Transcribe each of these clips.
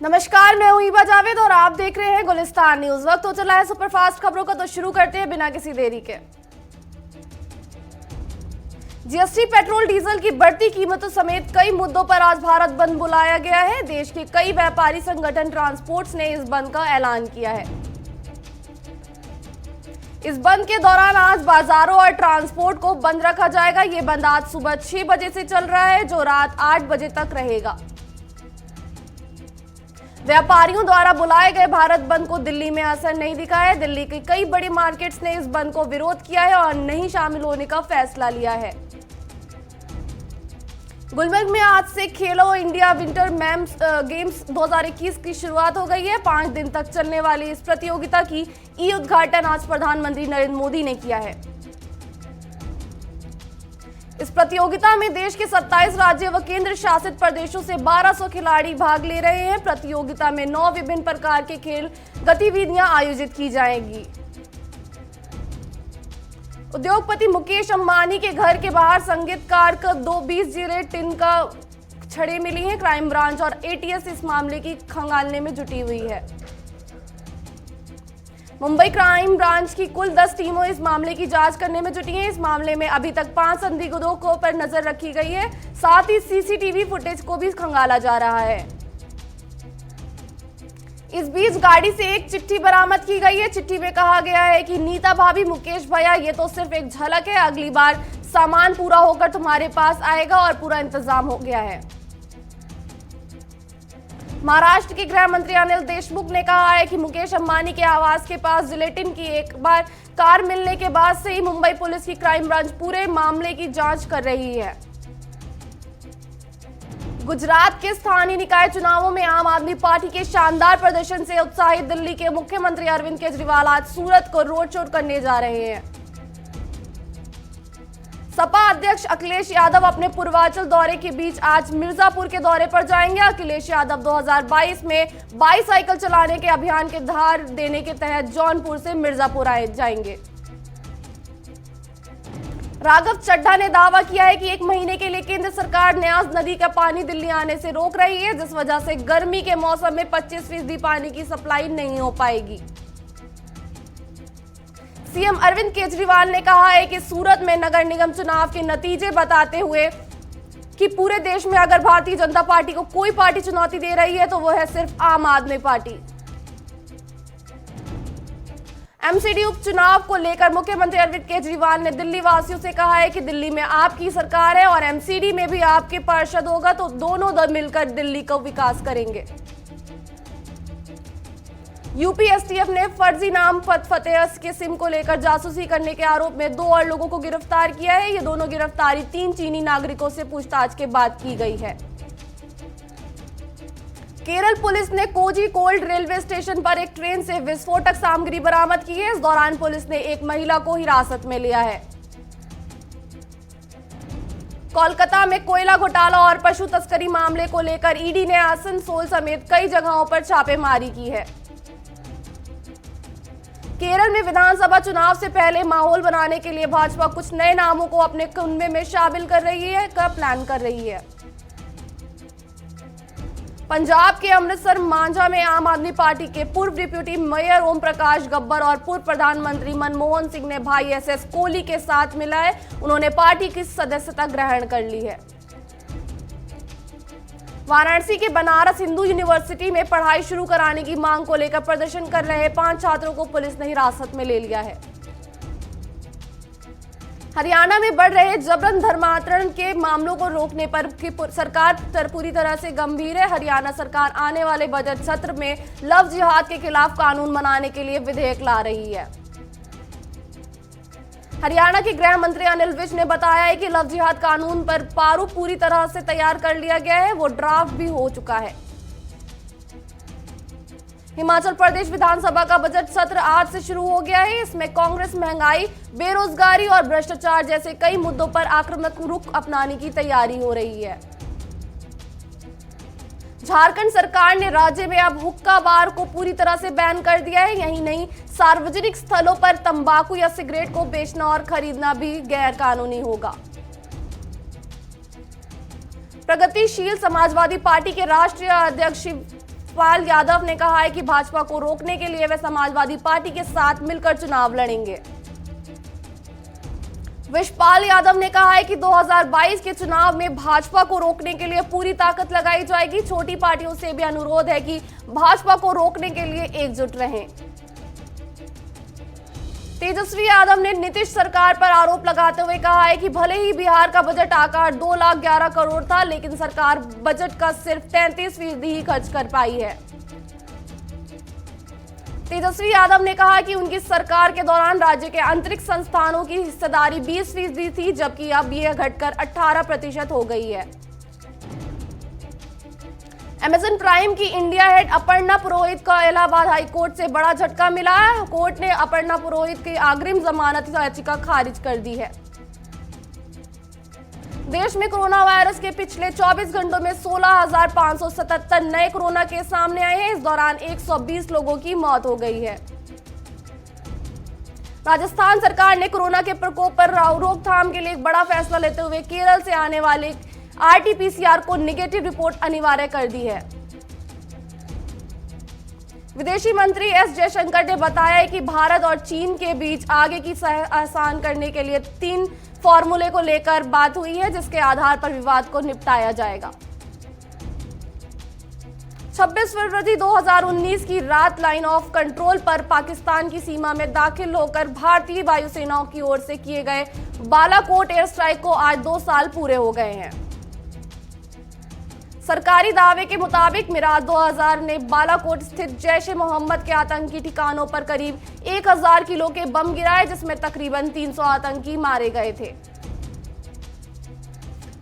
नमस्कार, मैं हूं ईबा जावेद और आप देख रहे हैं गुलिस्तान न्यूज। वक्त हो चला है सुपरफास्ट खबरों का, तो शुरू करते हैं बिना किसी देरी के। जीएसटी, पेट्रोल डीजल की बढ़ती कीमतों समेत कई मुद्दों पर आज भारत बंद बुलाया गया है। देश के कई व्यापारी संगठन ट्रांसपोर्ट्स ने इस बंद का ऐलान किया है। इस बंद के दौरान आज बाजारों और ट्रांसपोर्ट को बंद रखा जाएगा। ये बंद आज सुबह 6 बजे से चल रहा है, जो रात 8 बजे तक रहेगा। व्यापारियों द्वारा बुलाए गए भारत बंद को दिल्ली में असर नहीं दिखा है। दिल्ली की कई बड़ी मार्केट्स ने इस बंद को विरोध किया है और नहीं शामिल होने का फैसला लिया है। गुलमर्ग में आज से खेलो इंडिया विंटर गेम्स 2021 की शुरुआत हो गई है। 5 दिन तक चलने वाली इस प्रतियोगिता की उद्घाटन आज प्रधानमंत्री नरेंद्र मोदी ने किया है। इस प्रतियोगिता में देश के 27 राज्य व केंद्र शासित प्रदेशों से 1200 खिलाड़ी भाग ले रहे हैं। प्रतियोगिता में 9 विभिन्न प्रकार के खेल गतिविधियां आयोजित की जाएंगी। उद्योगपति मुकेश अंबानी के घर के बाहर संगीतकार को 20 टिन का छड़ें मिली हैं। क्राइम ब्रांच और एटीएस इस मामले की खंगालने में जुटी हुई है। मुंबई क्राइम ब्रांच की कुल 10 टीमों इस मामले की जांच करने में जुटी हैं। इस मामले में अभी तक 5 संदिग्धों को पर नजर रखी गई है। साथ ही सीसीटीवी फुटेज को भी खंगाला जा रहा है। इस बीच गाड़ी से एक चिट्ठी बरामद की गई है। चिट्ठी में कहा गया है कि नीता भाभी, मुकेश भैया, ये तो सिर्फ एक झलक है। अगली बार सामान पूरा होकर तुम्हारे पास आएगा और पूरा इंतजाम हो गया है। महाराष्ट्र के गृह मंत्री अनिल देशमुख ने कहा है कि मुकेश अंबानी के आवास के पास जिलेटिन की एक बार कार मिलने के बाद से ही मुंबई पुलिस की क्राइम ब्रांच पूरे मामले की जांच कर रही है। गुजरात के स्थानीय निकाय चुनावों में आम आदमी पार्टी के शानदार प्रदर्शन से उत्साहित दिल्ली के मुख्यमंत्री अरविंद केजरीवाल आज सूरत को रोड शो करने जा रहे हैं। सपा अध्यक्ष अखिलेश यादव अपने पूर्वांचल दौरे के बीच आज मिर्जापुर के दौरे पर जाएंगे। अखिलेश यादव 2022 में बाईसाइकिल चलाने के अभियान के धार देने के तहत जौनपुर से मिर्जापुर जाएंगे। राघव चड्ढा ने दावा किया है कि 1 महीने के लिए केंद्र सरकार न्यास नदी का पानी दिल्ली आने से रोक रही है, जिस वजह से गर्मी के मौसम में 25% पानी की सप्लाई नहीं हो पाएगी। सीएम अरविंद केजरीवाल ने कहा है कि सूरत में नगर निगम चुनाव के नतीजे बताते हुए कि पूरे देश में अगर भारतीय जनता पार्टी को कोई पार्टी चुनौती दे रही है तो वो है सिर्फ आम आदमी पार्टी। एमसीडी उपचुनाव को लेकर मुख्यमंत्री अरविंद केजरीवाल ने दिल्ली वासियों से कहा है कि दिल्ली में आपकी सरकार है और एमसीडी में भी आपके पार्षद होगा, तो दोनों दल मिलकर दिल्ली का विकास करेंगे। यूपी एसटीएफ ने फर्जी नाम फतेह के सिम को लेकर जासूसी करने के आरोप में 2 और लोगों को गिरफ्तार किया है। ये दोनों गिरफ्तारी 3 चीनी नागरिकों से पूछताछ के बाद की गई है। केरल पुलिस ने कोझिकोड रेलवे स्टेशन पर एक ट्रेन से विस्फोटक सामग्री बरामद की है। इस दौरान पुलिस ने एक महिला को हिरासत में लिया है। कोलकाता में कोयला घोटाला और पशु तस्करी मामले को लेकर ईडी ने आसनसोल समेत कई जगहों पर छापेमारी की है। केरल में विधानसभा चुनाव से पहले माहौल बनाने के लिए भाजपा कुछ नए नामों को अपने कुनबे में शामिल कर रही है, प्लान कर रही है। पंजाब के अमृतसर मांझा में आम आदमी पार्टी के पूर्व डिप्टी मेयर ओम प्रकाश गब्बर और पूर्व प्रधानमंत्री मनमोहन सिंह ने भाई एसएस कोहली के साथ मिला है। उन्होंने पार्टी की सदस्यता ग्रहण कर ली है। वाराणसी के बनारस हिंदू यूनिवर्सिटी में पढ़ाई शुरू कराने की मांग को लेकर प्रदर्शन कर रहे 5 छात्रों को पुलिस ने हिरासत में ले लिया है। हरियाणा में बढ़ रहे जबरन धर्मांतरण के मामलों को रोकने पर सरकार पूरी तरह से गंभीर है। हरियाणा सरकार आने वाले बजट सत्र में लव जिहाद के खिलाफ कानून बनाने के लिए विधेयक ला रही है। हरियाणा के गृह मंत्री अनिल विज ने बताया है कि लव जिहाद कानून पर प्रारूप पूरी तरह से तैयार कर लिया गया है, वो ड्राफ्ट भी हो चुका है। हिमाचल प्रदेश विधानसभा का बजट सत्र आज से शुरू हो गया है। इसमें कांग्रेस महंगाई, बेरोजगारी और भ्रष्टाचार जैसे कई मुद्दों पर आक्रामक रुख अपनाने की तैयारी हो रही है। झारखंड सरकार ने राज्य में अब हुक्का बार को पूरी तरह से बैन कर दिया है। यही नहीं, सार्वजनिक स्थलों पर तंबाकू या सिगरेट को बेचना और खरीदना भी गैर कानूनी होगा। प्रगतिशील समाजवादी पार्टी के राष्ट्रीय अध्यक्ष विशपाल यादव ने कहा है कि भाजपा को रोकने के लिए वे समाजवादी पार्टी के साथ मिलकर चुनाव लड़ेंगे। विशपाल यादव ने कहा है कि 2022 के चुनाव में भाजपा को रोकने के लिए पूरी ताकत लगाई जाएगी। छोटी पार्टियों से भी अनुरोध है कि भाजपा को रोकने के लिए एकजुट रहें। तेजस्वी यादव ने नीतीश सरकार पर आरोप लगाते हुए कहा है कि भले ही बिहार का बजट आकार 2,11 करोड़ था, लेकिन सरकार बजट का सिर्फ 33% ही खर्च कर पाई है। तेजस्वी यादव ने कहा कि उनकी सरकार के दौरान राज्य के आंतरिक संस्थानों की हिस्सेदारी 20% थी, जबकि अब यह घटकर 18% हो गई है। अमेजन प्राइम की इंडिया हेड अपर्णा पुरोहित का इलाहाबाद हाईकोर्ट से बड़ा झटका मिला है। कोर्ट ने अपर्णा पुरोहित की अग्रिम जमानत याचिका खारिज कर दी है। देश में कोरोना वायरस के पिछले 24 घंटों में 16,577 नए कोरोना केस सामने आए हैं। इस दौरान 120 लोगों की मौत हो गई है। राजस्थान सरकार ने कोरोना के प्रकोप पर रोकथाम के लिए एक बड़ा फैसला लेते हुए केरल से आने वाले आरटी-पीसीआर को नेगेटिव रिपोर्ट अनिवार्य कर दी है। विदेशी मंत्री एस जयशंकर ने बताया है कि भारत और चीन के बीच आगे की आसान करने के लिए 3 फॉर्मूले को लेकर बात हुई है, जिसके आधार पर विवाद को निपटाया जाएगा। 26 फरवरी 2019 की रात लाइन ऑफ कंट्रोल पर पाकिस्तान की सीमा में दाखिल होकर भारतीय वायुसेना की ओर से किए गए बालाकोट एयर स्ट्राइक को आज 2 साल पूरे हो गए हैं। सरकारी दावे के मुताबिक मिराज 2000 ने बालाकोट स्थित जैश-ए-मोहम्मद के आतंकी ठिकानों पर करीब 1000 किलो के बम गिराए, जिसमें तकरीबन 300 आतंकी मारे गए थे।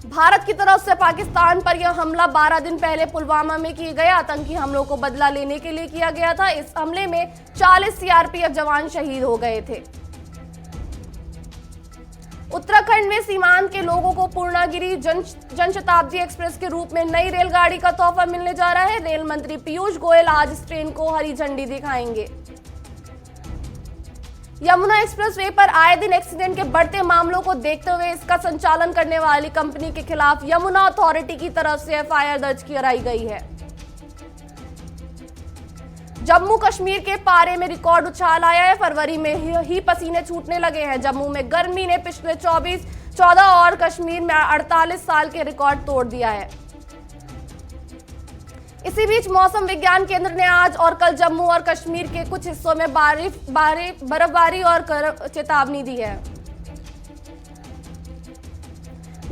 भारत की तरफ से पाकिस्तान पर यह हमला 12 दिन पहले पुलवामा में किए गए आतंकी हमलों को बदला लेने के लिए किया गया था। इस हमले में 40 सीआरपीएफ जवान शहीद हो गए थे। उत्तराखंड में सीमांत के लोगों को पूर्णागिरी जनशताब्दी एक्सप्रेस के रूप में नई रेलगाड़ी का तोहफा मिलने जा रहा है। रेल मंत्री पीयूष गोयल आज इस ट्रेन को हरी झंडी दिखाएंगे। यमुना एक्सप्रेस वे पर आए दिन एक्सीडेंट के बढ़ते मामलों को देखते हुए इसका संचालन करने वाली कंपनी के खिलाफ यमुना अथॉरिटी की तरफ से एफआईआर दर्ज कराई गई है। जम्मू कश्मीर के पारे में रिकॉर्ड उछाल आया है। फरवरी में ही पसीने छूटने लगे हैं। जम्मू में गर्मी ने पिछले 14 और कश्मीर में 48 साल के रिकॉर्ड तोड़ दिया है। इसी बीच मौसम विज्ञान केंद्र ने आज और कल जम्मू और कश्मीर के कुछ हिस्सों में बर्फबारी और चेतावनी दी है।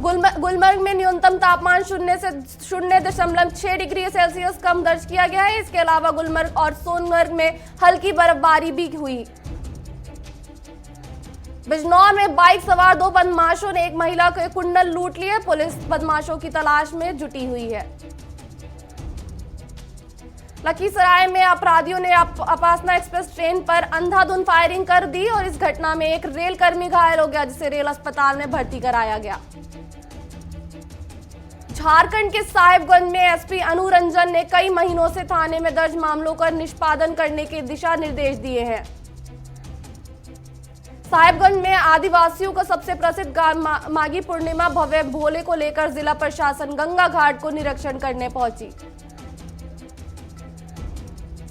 गुलमर्ग में न्यूनतम तापमान 0.6 डिग्री सेल्सियस कम दर्ज किया गया है। इसके अलावा गुलमर्ग और सोनमर्ग में हल्की बर्फबारी भी हुई। बिजनौर में बाइक सवार 2 बदमाशों ने एक महिला के कुंडल लूट लिए। पुलिस बदमाशों की तलाश में जुटी हुई है। लखीसराय में अपराधियों ने अपासना एक्सप्रेस ट्रेन पर अंधाधुंध फायरिंग कर दी और इस घटना में एक रेल कर्मी घायल हो गया, जिसे रेल अस्पताल में भर्ती कराया गया। झारखंड के साहिबगंज में एसपी अनुरंजन ने कई महीनों से थाने में दर्ज मामलों का निष्पादन करने के दिशा निर्देश दिए हैं। साहिबगंज में आदिवासियों का सबसे प्रसिद्ध माघी पूर्णिमा भव्य भोले को लेकर जिला प्रशासन गंगा घाट को निरीक्षण करने पहुंची।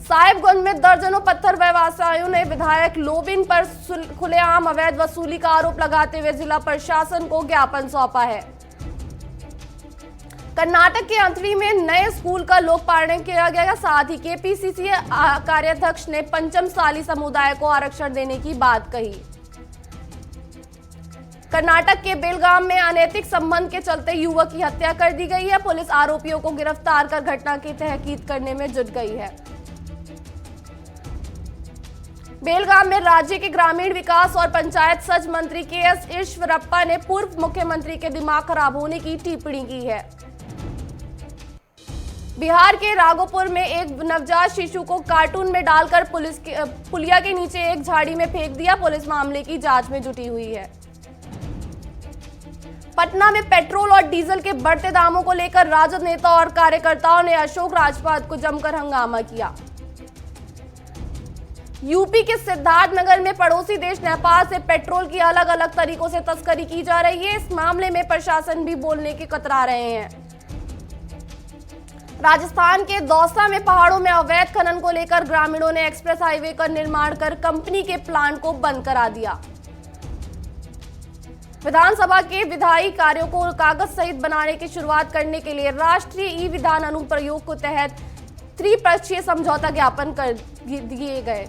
साहिबगंज में दर्जनों पत्थर व्यवसायियों ने विधायक लोबिन पर खुलेआम अवैध वसूली का आरोप लगाते हुए जिला प्रशासन को ज्ञापन सौंपा है। कर्नाटक के अंतरी में नए स्कूल का लोकार्पण किया गया। साथ ही केपीसीसी कार्याध्यक्ष ने पंचमसाली समुदाय को आरक्षण देने की बात कही। कर्नाटक के बेलगाम में अनैतिक संबंध के चलते युवक की हत्या कर दी गई है। पुलिस आरोपियों को गिरफ्तार कर घटना की तहकीक करने में जुट गई है। बेलगाम में राज्य के ग्रामीण विकास और पंचायत राज मंत्री के.एस. ईश्वरप्पा ने पूर्व मुख्यमंत्री के दिमाग खराब होने की टिप्पणी की है। बिहार के राघोपुर में एक नवजात शिशु को कार्टून में डालकर पुलिया के नीचे एक झाड़ी में फेंक दिया। पुलिस मामले की जांच में जुटी हुई है। पटना में पेट्रोल और डीजल के बढ़ते दामों को लेकर राजद नेता और कार्यकर्ताओं ने अशोक राजपथ को जमकर हंगामा किया। यूपी के सिद्धार्थनगर में पड़ोसी देश नेपाल से पेट्रोल की अलग अलग तरीकों से तस्करी की जा रही है। इस मामले में प्रशासन भी बोलने के कतरा रहे हैं। राजस्थान के दौसा में पहाड़ों में अवैध खनन को लेकर ग्रामीणों ने एक्सप्रेस हाईवे का निर्माण कर कंपनी के प्लांट को बंद करा दिया। विधानसभा के विधायी कार्यों को कागज सहित बनाने की शुरुआत करने के लिए राष्ट्रीय ई विधान अनुप्रयोग के तहत त्रिपक्षीय समझौता ज्ञापन कर दिए गए।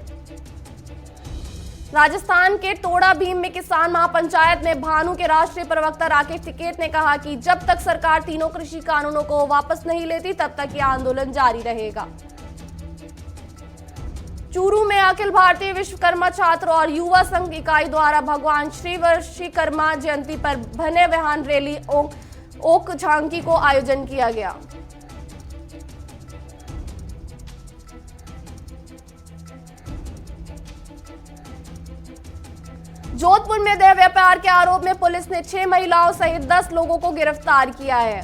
राजस्थान के टोडा भीम में किसान महापंचायत में भानु के राष्ट्रीय प्रवक्ता राकेश टिकैत ने कहा कि जब तक सरकार तीनों कृषि कानूनों को वापस नहीं लेती तब तक ये आंदोलन जारी रहेगा। चूरू में अखिल भारतीय विश्वकर्मा छात्र और युवा संघ इकाई द्वारा भगवान श्री विश्वकर्मा जयंती पर भने वाहन रैली ओक झांकी को आयोजन किया गया। जोधपुर में देह व्यापार के आरोप में पुलिस ने 6 महिलाओं सहित 10 लोगों को गिरफ्तार किया है।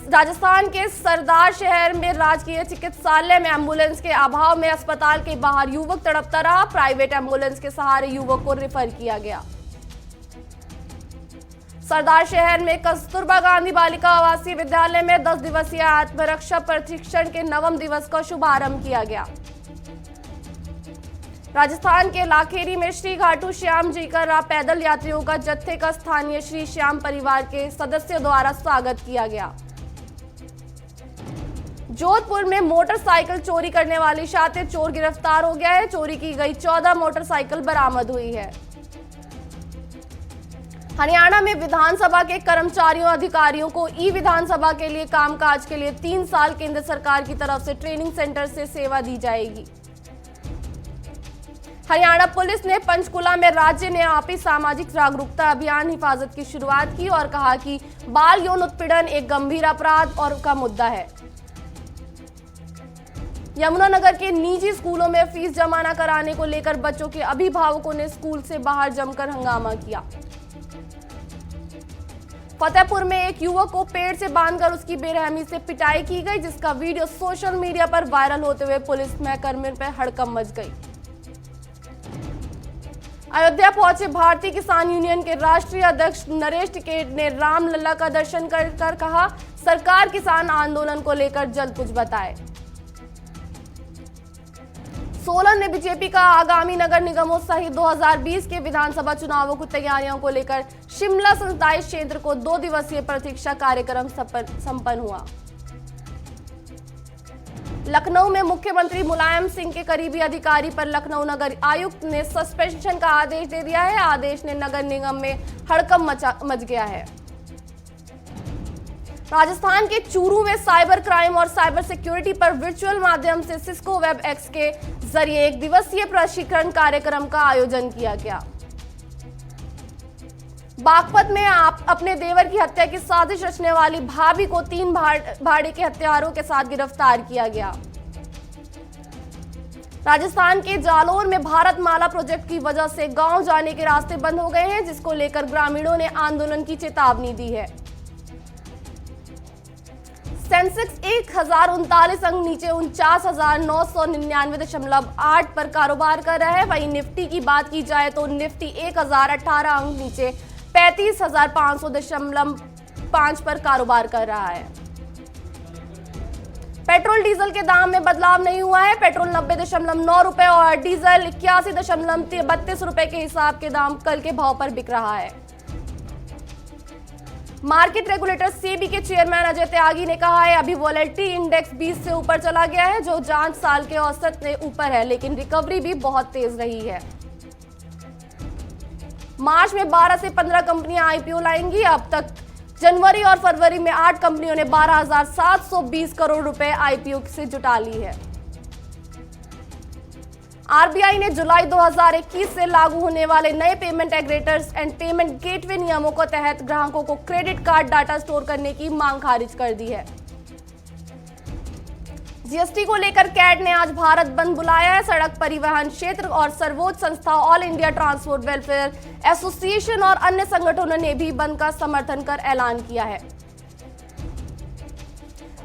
राजस्थान के सरदार शहर में राजकीय चिकित्सालय में एम्बुलेंस के अभाव में अस्पताल के बाहर युवक तड़पता रहा। प्राइवेट एम्बुलेंस के सहारे युवक को रेफर किया गया। सरदार शहर में कस्तूरबा गांधी बालिका आवासीय विद्यालय में 10 दिवसीय आत्मरक्षा प्रशिक्षण के 9वें दिवस का शुभारंभ किया गया। राजस्थान के लाखेरी में श्री घाटू श्याम जी का पैदल यात्रियों का जत्थे का स्थानीय श्री श्याम परिवार के सदस्यों द्वारा स्वागत किया गया। जोधपुर में मोटरसाइकिल चोरी करने वाली शातिर चोर गिरफ्तार हो गया है। चोरी की गई 14 मोटरसाइकिल बरामद हुई है। हरियाणा में विधानसभा के कर्मचारियों अधिकारियों को ई विधानसभा के लिए कामकाज के लिए 3 साल केंद्र सरकार की तरफ से ट्रेनिंग सेंटर से सेवा दी जाएगी। हरियाणा पुलिस ने पंचकुला में राज्य ने आपी सामाजिक जागरूकता अभियान हिफाजत की शुरुआत की और कहा कि बाल यौन उत्पीड़न एक गंभीर अपराध और का मुद्दा है। यमुनानगर के निजी स्कूलों में फीस जमा न कराने को लेकर बच्चों के अभिभावकों ने स्कूल से बाहर जमकर हंगामा किया। फतेहपुर में एक युवक को पेड़ से बांधकर उसकी बेरहमी से पिटाई की गई, जिसका वीडियो सोशल मीडिया पर वायरल होते हुए पुलिस महकमे पर हड़कंप मच गई। अयोध्या पहुंचे भारतीय किसान यूनियन के राष्ट्रीय अध्यक्ष नरेश टिकैत ने रामलला का दर्शन कर कहा, सरकार किसान आंदोलन को लेकर जल्द कुछ बताए। सोलन ने बीजेपी का आगामी नगर निगमों सहित 2020 के विधानसभा चुनावों की तैयारियों को लेकर शिमला संसदीय क्षेत्र को 2 दिवसीय प्रतीक्षा कार्यक्रम संपन्न हुआ। लखनऊ में मुख्यमंत्री मुलायम सिंह के करीबी अधिकारी पर लखनऊ नगर आयुक्त ने सस्पेंशन का आदेश दे दिया है। आदेश ने नगर निगम में हड़कंप मच गया है। राजस्थान के चूरू में साइबर क्राइम और साइबर सिक्योरिटी पर वर्चुअल माध्यम से सिस्को वेब एक्स के जरिए 1 दिवसीय प्रशिक्षण कार्यक्रम का आयोजन किया गया। बागपत में अपने देवर की हत्या की साजिश रचने वाली भाभी को 3 भाड़े के हत्यारों के साथ गिरफ्तार किया गया। राजस्थान के जालोर में भारत माला प्रोजेक्ट की वजह से गांव जाने के रास्ते बंद हो गए हैं, जिसको लेकर ग्रामीणों ने आंदोलन की चेतावनी दी है। सेंसेक्स 1039 अंक नीचे 49,999.8 पर कारोबार कर रहा है। वहीं निफ्टी की बात की जाए तो निफ्टी 1018 अंक नीचे 35,500.5 पर कारोबार कर रहा है। पेट्रोल डीजल के दाम में बदलाव नहीं हुआ है। पेट्रोल 90.9 रुपए और डीजल 81.32 रुपए के हिसाब के दाम कल के भाव पर बिक रहा है। मार्केट रेगुलेटर सेबी के चेयरमैन अजय त्यागी ने कहा है, अभी वोलेटिलिटी इंडेक्स 20 से ऊपर चला गया है, जो जांच साल के औसत से ऊपर है, लेकिन रिकवरी भी बहुत तेज रही है। मार्च में 12 से 15 कंपनियां आईपीओ लाएंगी। अब तक जनवरी और फरवरी में 8 कंपनियों ने 12,720 करोड़ रुपए आईपीओ से जुटा ली है। आरबीआई ने जुलाई 2021 से लागू होने वाले नए payment aggregators and payment gateway नियमों के तहत ग्राहकों को क्रेडिट कार्ड डाटा स्टोर करने की मांग खारिज कर दी है। जीएसटी को लेकर कैट ने आज भारत बंद बुलाया है। सड़क परिवहन क्षेत्र और सर्वोच्च संस्था all India transport welfare association और अन्य संगठनों ने भी बंद का समर्थन कर ऐलान किया है।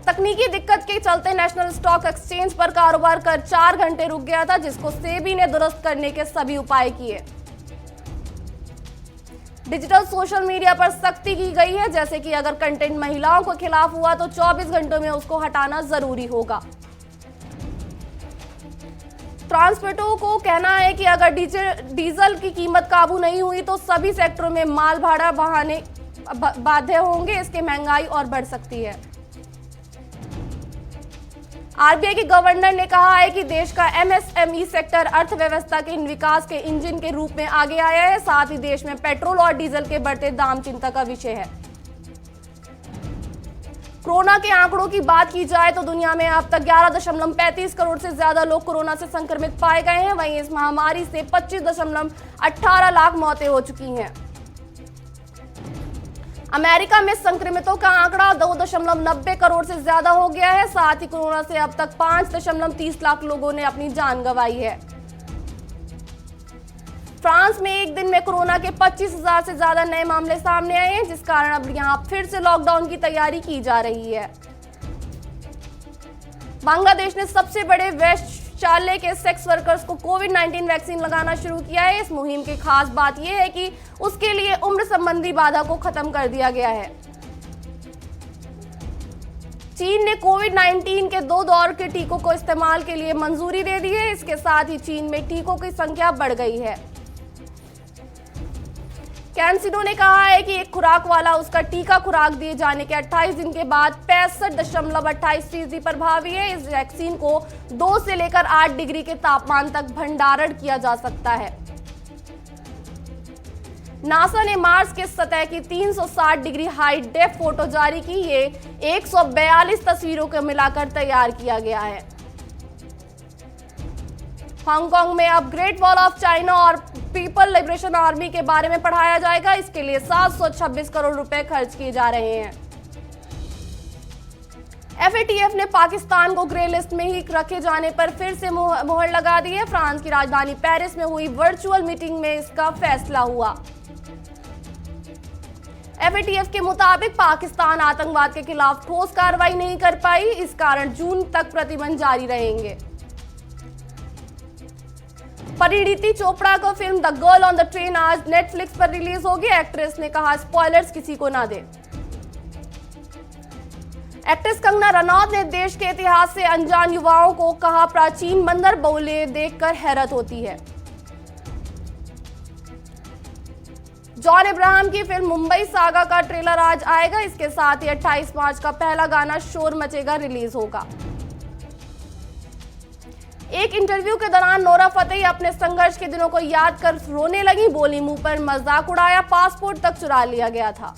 तकनीकी दिक्कत के चलते नेशनल स्टॉक एक्सचेंज पर कारोबार कर 4 घंटे रुक गया था, जिसको सेबी ने दुरुस्त करने के सभी उपाय किए। डिजिटल सोशल मीडिया पर सख्ती की गई है, जैसे कि अगर कंटेंट महिलाओं के खिलाफ हुआ तो 24 घंटों में उसको हटाना जरूरी होगा। ट्रांसपोर्टरों को कहना है कि अगर डीजल की कीमत काबू नहीं हुई तो सभी सेक्टरों में माल भाड़ा बढ़ाने बाध्य होंगे, इसके महंगाई और बढ़ सकती है। आरबीआई के गवर्नर ने कहा है कि देश का एमएसएमई सेक्टर अर्थव्यवस्था के विकास के इंजन के रूप में आगे आया है। साथ ही देश में पेट्रोल और डीजल के बढ़ते दाम चिंता का विषय है। कोरोना के आंकड़ों की बात की जाए तो दुनिया में अब तक 11.35 करोड़ से ज्यादा लोग कोरोना से संक्रमित पाए गए हैं। वहीं इस महामारी से 25.18 लाख मौतें हो चुकी हैं। अमेरिका में संक्रमितों का आंकड़ा 2.90 करोड़ से ज्यादा हो गया है। साथ ही कोरोना से अब तक 5.30 लाख लोगों ने अपनी जान गंवाई है। फ्रांस में एक दिन में कोरोना के 25,000 से ज्यादा नए मामले सामने आए हैं, जिस कारण अब यहां फिर से लॉकडाउन की तैयारी की जा रही है। बांग्लादेश ने सबसे बड़े वेश्यालय के सेक्स वर्कर्स को कोविड-19 वैक्सीन लगाना शुरू किया है। इस मुहिम की खास बात यह है कि उसके लिए उम्र संबंधी बाधा को खत्म कर दिया गया है। चीन ने कोविड-19 के 2 दौर के टीकों को इस्तेमाल के लिए मंजूरी दे दी है। इसके साथ ही चीन में टीकों की संख्या बढ़ गई है। कैंसिनो ने कहा है कि एक खुराक वाला उसका टीका खुराक दिए जाने के 28 दिन के बाद 65.28% प्रभावी है। इस वैक्सीन को 2 से लेकर 8 डिग्री के तापमान तक भंडारण किया जा सकता है। नासा ने मार्स के सतह की 360 डिग्री हाई डेफ फोटो जारी की। ये 142 तस्वीरों को मिलाकर तैयार किया गया है। हांगकांग में अब ग्रेट वॉल ऑफ चाइना और पीपल लिबरेशन आर्मी के बारे में पढ़ाया जाएगा। इसके लिए 726 करोड़ रुपए खर्च किए जा रहे हैं। एफएटीएफ ने पाकिस्तान को ग्रे लिस्ट में ही रखे जाने पर फिर से मोहर लगा दी है। फ्रांस की राजधानी पेरिस में हुई वर्चुअल मीटिंग में इसका फैसला हुआ। एफएटीएफ के मुताबिक पाकिस्तान आतंकवाद के खिलाफ ठोस कार्रवाई नहीं कर पाई, इस कारण जून तक प्रतिबंध जारी रहेंगे। परिणीति चोपड़ा को film the girl on the train आज नेटफ्लिक्स पर रिलीज होगी। एक्ट्रेस ने कहा स्पॉयलर्स किसी को ना दे। एक्ट्रेस कंगना रनौत ने देश के इतिहास से अनजान युवाओं को कहा प्राचीन मंदिर बोले देखकर हैरत होती है। जॉन अब्राहम की फिल्म मुंबई सागा का ट्रेलर आज आएगा। इसके साथ ही 28 मार्च का पहला गाना शोर मचेगा रिलीज होगा। एक इंटरव्यू के दौरान नोरा फतेही अपने संघर्ष के दिनों को याद कर रोने लगी। बोली मुंह पर मजाक उड़ाया, पासपोर्ट तक चुरा लिया गया था।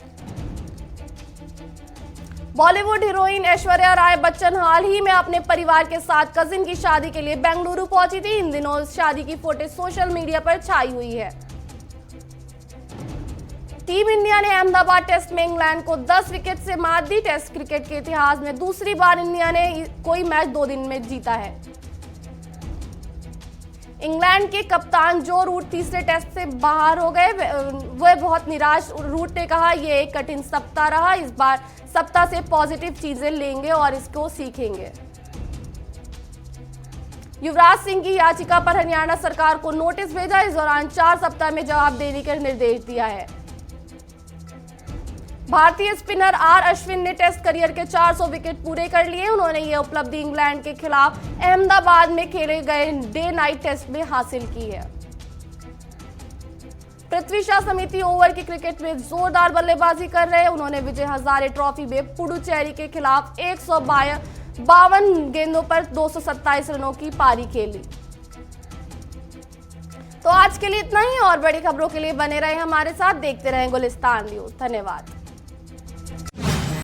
बॉलीवुड हीरोइन ऐश्वर्या राय बच्चन हाल ही में अपने परिवार के साथ कजिन की शादी के लिए बेंगलुरु पहुंची थी। इन दिनों इस शादी की फोटो सोशल मीडिया पर छाई हुई है। टीम इंडिया ने अहमदाबाद टेस्ट में इंग्लैंड को 10 विकेट से मात दी। टेस्ट क्रिकेट के इतिहास में दूसरी बार इंडिया ने कोई मैच 2 दिन में जीता है। इंग्लैंड के कप्तान जो रूट तीसरे टेस्ट से बाहर हो गए। वह बहुत निराश। रूट ने कहा यह एक कठिन सप्ताह रहा, इस बार सप्ताह से पॉजिटिव चीजें लेंगे और इसको सीखेंगे। युवराज सिंह की याचिका पर हरियाणा सरकार को नोटिस भेजा। इस दौरान 4 सप्ताह में जवाब देने का निर्देश दिया है। भारतीय स्पिनर आर अश्विन ने टेस्ट करियर के 400 विकेट पूरे कर लिए। उन्होंने यह उपलब्धि इंग्लैंड के खिलाफ अहमदाबाद में खेले गए डे नाइट टेस्ट में हासिल की है। पृथ्वी शॉ समिति ओवर की क्रिकेट में जोरदार बल्लेबाजी कर रहे हैं। उन्होंने विजय हजारे ट्रॉफी में पुडुचेरी के खिलाफ 152 गेंदों पर 227 रनों की पारी खेली। तो आज के लिए इतना ही। और बड़ी खबरों के लिए बने रहे हमारे साथ, देखते रहें गुलिस्तान न्यूज। धन्यवाद।